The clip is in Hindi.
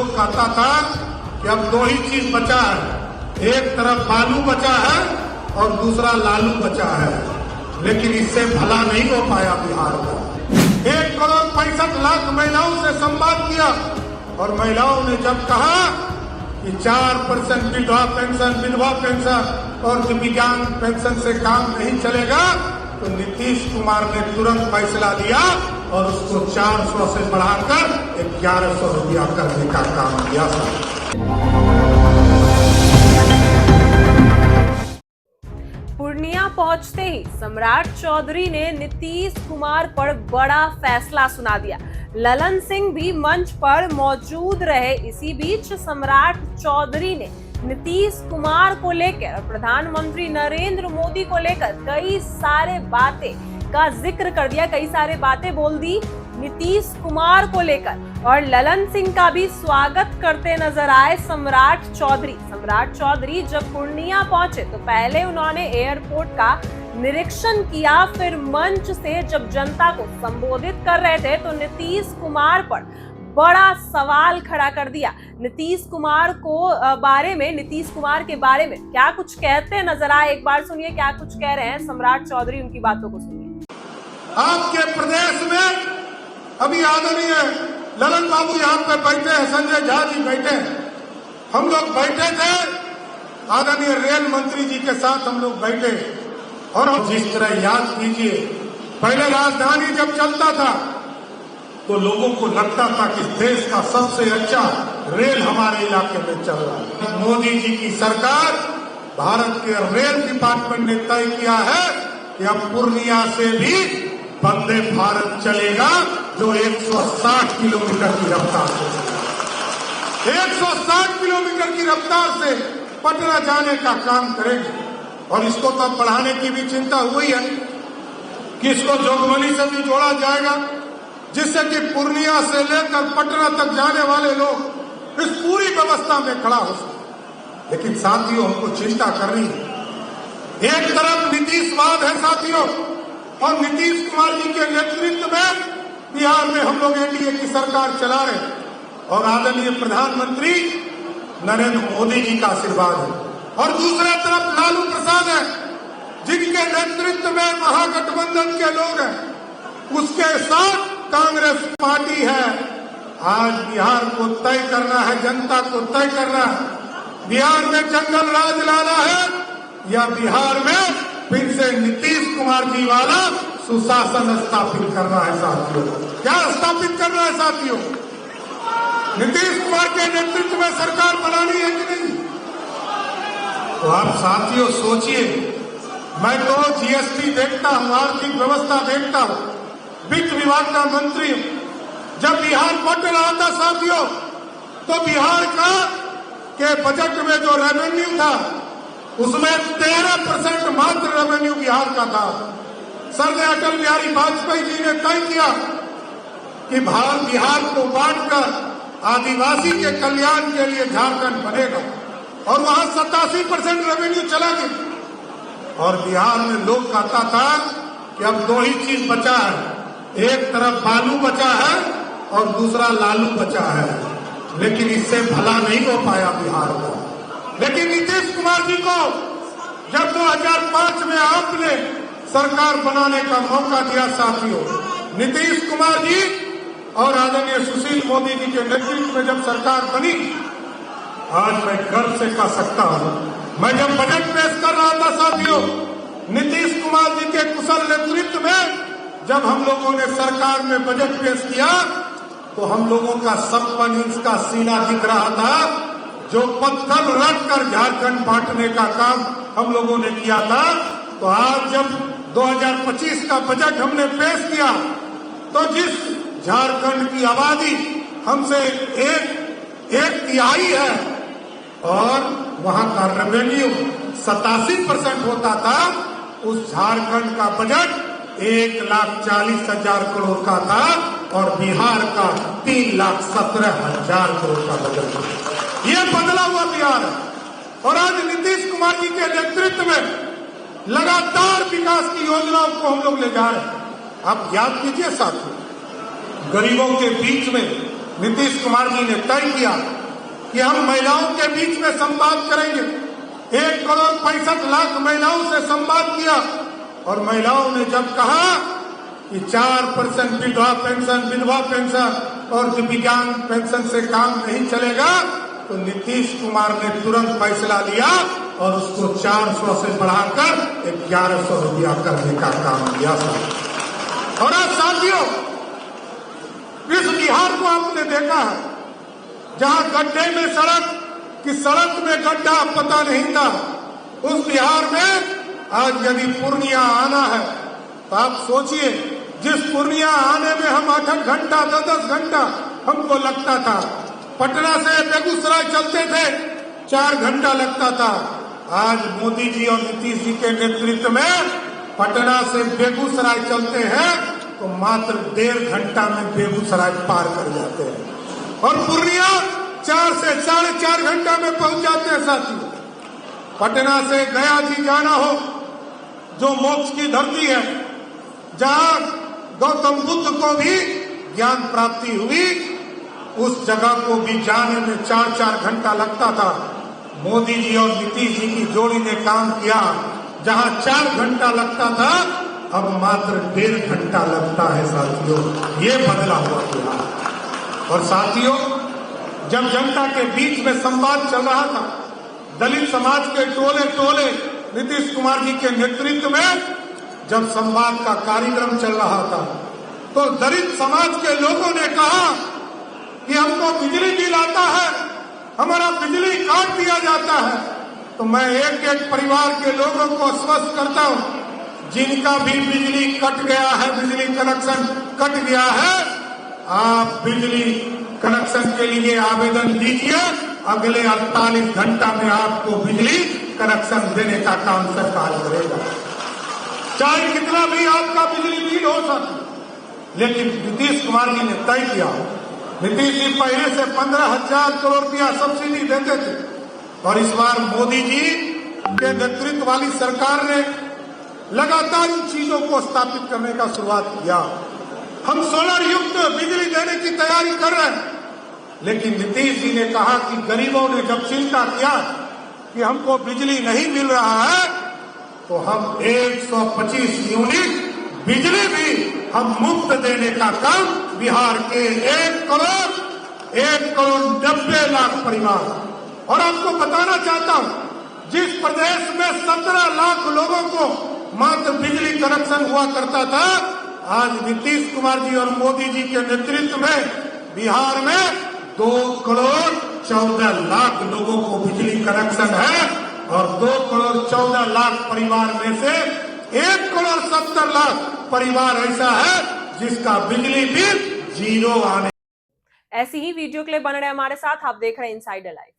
लोग कहता था कि अब दो ही चीज बचा है, एक तरफ बालू बचा है और दूसरा लालू बचा है, लेकिन इससे भला नहीं हो पाया बिहार का। 1,65,00,000 महिलाओं से संवाद किया और महिलाओं ने जब कहा कि 4% विधवा पेंशन और दिव्यांग पेंशन से काम नहीं चलेगा, तो नीतीश कुमार ने तुरंत फैसला लिया और उसको 400 से बढ़ाकर 1100 रुपया करने का काम किया। पूर्णिया पहुंचते ही सम्राट चौधरी ने नीतीश कुमार पर बड़ा फैसला सुना दिया। ललन सिंह भी मंच पर मौजूद रहे। इसी बीच सम्राट चौधरी ने नीतीश कुमार को लेकर और प्रधानमंत्री नरेंद्र मोदी को लेकर कई सारे बातें का जिक्र कर दिया, कई सारे बातें बोल दी नीतीश कुमार को लेकर। और ललन सिंह का भी स्वागत करते नजर आए सम्राट चौधरी। सम्राट चौधरी जब पूर्णिया पहुंचे तो पहले उन्होंने एयरपोर्ट का निरीक्षण किया, फिर मंच से जब जनता को संबोधित कर रहे थे तो नीतीश कुमार पर बड़ा सवाल खड़ा कर दिया। नीतीश कुमार के बारे में क्या कुछ कहते नजर आए, एक बार सुनिए क्या कुछ कह रहे हैं सम्राट चौधरी, उनकी बातों को सुनिए। आपके प्रदेश में अभी आदरणीय ललन बाबू यहाँ पे बैठे हैं, संजय झा जी बैठे हैं, हम लोग बैठे थे, आदरणीय रेल मंत्री जी के साथ हम लोग बैठे। और जिस तरह याद कीजिए, पहले राजधानी जब चलता था तो लोगों को लगता था कि देश का सबसे अच्छा रेल हमारे इलाके में चल रहा है। मोदी जी की सरकार, भारत के रेल डिपार्टमेंट ने तय किया है कि अब पूर्णिया से भी वंदे भारत चलेगा, जो 160 किलोमीटर की रफ्तार से 160 किलोमीटर की रफ्तार से पटना जाने का काम करेगी। और इसको तो बढ़ाने की भी चिंता हुई है कि इसको जोगबनी से भी जोड़ा जाएगा, जिससे कि पूर्णिया से लेकर पटना तक जाने वाले लोग इस पूरी व्यवस्था में खड़ा हो सके। लेकिन साथियों, हमको चिंता करनी है। एक तरफ नीतीशवाद है साथियों, और नीतीश कुमार जी के नेतृत्व में बिहार में हम लोग एनडीए की सरकार चला रहे हैं और आदरणीय प्रधानमंत्री नरेंद्र मोदी जी का आशीर्वाद है। और दूसरी तरफ लालू प्रसाद है, जिनके नेतृत्व में महागठबंधन के लोग हैं, उसके साथ कांग्रेस पार्टी है। आज बिहार को तय करना है, जनता को तय करना है, बिहार में जंगल राज लाना है या बिहार में फिर से नीतीश कुमार जी वाला सुशासन स्थापित करना है साथियों। क्या स्थापित करना है साथियों? नीतीश कुमार के नेतृत्व में सरकार बनानी है कि नहीं? तो आप साथियों सोचिए, मैं तो जीएसटी देखता हूं, आर्थिक व्यवस्था देखता हूं, वित्त विभाग का मंत्री। जब बिहार बट रहा था साथियों, तो बिहार का के बजट में जो रेवेन्यू था उसमें 13% मात्र रेवेन्यू बिहार का था। सर अटल बिहारी वाजपेयी जी ने तय किया कि बिहार को बांटकर आदिवासी के कल्याण के लिए झारखंड बनेगा, और वहां 87% रेवेन्यू चला गया। और बिहार में लोग कहता था कि अब दो ही चीज बचा है, एक तरफ बालू बचा है और दूसरा लालू बचा है, लेकिन इससे भला नहीं हो पाया बिहार का। लेकिन नीतीश कुमार जी को जब 2005 में आपने सरकार बनाने का मौका दिया साथियों, नीतीश कुमार जी और आदरणीय सुशील मोदी जी के नेतृत्व में जब सरकार बनी, आज मैं गर्व से कह सकता हूं, मैं जब बजट पेश कर रहा था साथियों, नीतीश कुमार जी के कुशल नेतृत्व में जब हम लोगों ने सरकार में बजट पेश किया, तो हम लोगों का 56 इंच का सीना दिख रहा था, जो पत्थर रखकर झारखंड बांटने का काम हम लोगों ने किया था। तो आज जब 2025 का बजट हमने पेश किया, तो जिस झारखंड की आबादी हमसे एक तिहाई है और वहां का रेवेन्यू 87% होता था, उस झारखंड का बजट 1,40,000 करोड़ का था और बिहार का 3,17,000 करोड़ का बजट था। ये बदला हुआ बिहार है। और आज नीतीश कुमार जी के नेतृत्व में लगातार विकास की योजनाओं को हम लोग ले जा रहे हैं। आप याद कीजिए साथियों, गरीबों के बीच में नीतीश कुमार जी ने तय किया कि हम महिलाओं के बीच में संवाद करेंगे। 1,65,00,000 महिलाओं से संवाद किया और महिलाओं ने जब कहा कि 4% विधवा पेंशन और दिव्यांग पेंशन से काम नहीं चलेगा, तो नीतीश कुमार ने तुरंत फैसला लिया और उसको 400 से बढ़ाकर 1100 रुपया करने का काम किया। और आज साथियों, इस बिहार को आपने देखा है जहां गड्ढे में सड़क कि सड़क में गड्ढा पता नहीं था, उस बिहार में आज यदि पूर्णिया आना है तो आप सोचिए, जिस पूर्णिया आने में हम 8-8 घंटा 10-10 घंटा हमको लगता था, पटना से बेगूसराय चलते थे 4 घंटा लगता था। आज मोदी जी और नीतीश जी के नेतृत्व में पटना से बेगूसराय चलते हैं तो मात्र 1.5 घंटा में बेगूसराय पार कर जाते हैं और पूर्णिया 4 से 4.5 घंटा में पहुंच जाते हैं। साथियों, पटना से गया जी जाना हो, जो मोक्ष की धरती है, जहां गौतम बुद्ध को भी ज्ञान प्राप्ति हुई, उस जगह को भी जाने में 4-4 घंटा लगता था। मोदी जी और नीतीश जी की जोड़ी ने काम किया, जहां 4 घंटा लगता था अब मात्र 1.5 घंटा लगता है। साथियों, ये बदला हुआ बिहार। और साथियों, जब जनता के बीच में संवाद चल रहा था, दलित समाज के टोले टोले नीतीश कुमार जी के नेतृत्व में जब संवाद का कार्यक्रम चल रहा था, तो दलित समाज के लोगों ने कहा कि हमको बिजली बिल आता है, हमारा बिजली काट दिया जाता है। तो मैं एक एक परिवार के लोगों को आश्वस्त करता हूं, जिनका भी बिजली कट गया है, बिजली कनेक्शन कट गया है, आप बिजली कनेक्शन के लिए आवेदन दीजिए। अगले 48 घंटा में आपको बिजली कनेक्शन देने का काम सरकार करेगा, चाहे कितना भी आपका बिजली बिल हो सकता। लेकिन नीतीश कुमार जी ने तय किया, नीतीश जी पहले से 15,000 करोड़ रुपया सब्सिडी देते थे और इस बार मोदी जी के नेतृत्व वाली सरकार ने लगातार इन चीजों को स्थापित करने का शुरुआत किया। हम सोलर युक्त बिजली देने की तैयारी कर रहे हैं, लेकिन नीतीश जी ने कहा कि गरीबों ने जब चिंता किया कि हमको बिजली नहीं मिल रहा है, तो हम 125 यूनिट बिजली भी हम मुफ्त देने का काम बिहार के 1,90,00,000 परिवार। और आपको बताना चाहता हूं, जिस प्रदेश में 17 लाख लोगों को मात्र बिजली कनेक्शन हुआ करता था, आज नीतीश कुमार जी और मोदी जी के नेतृत्व में बिहार में 2,14,00,000 लोगों को बिजली कनेक्शन है और 2,14,00,000 परिवार में से 1,70,00,000 परिवार ऐसा है जिसका बिजली बिल 0 आने। ऐसी ही वीडियो क्लिप बन रहे हमारे साथ, आप देख रहे हैं इनसाइडर लाइव।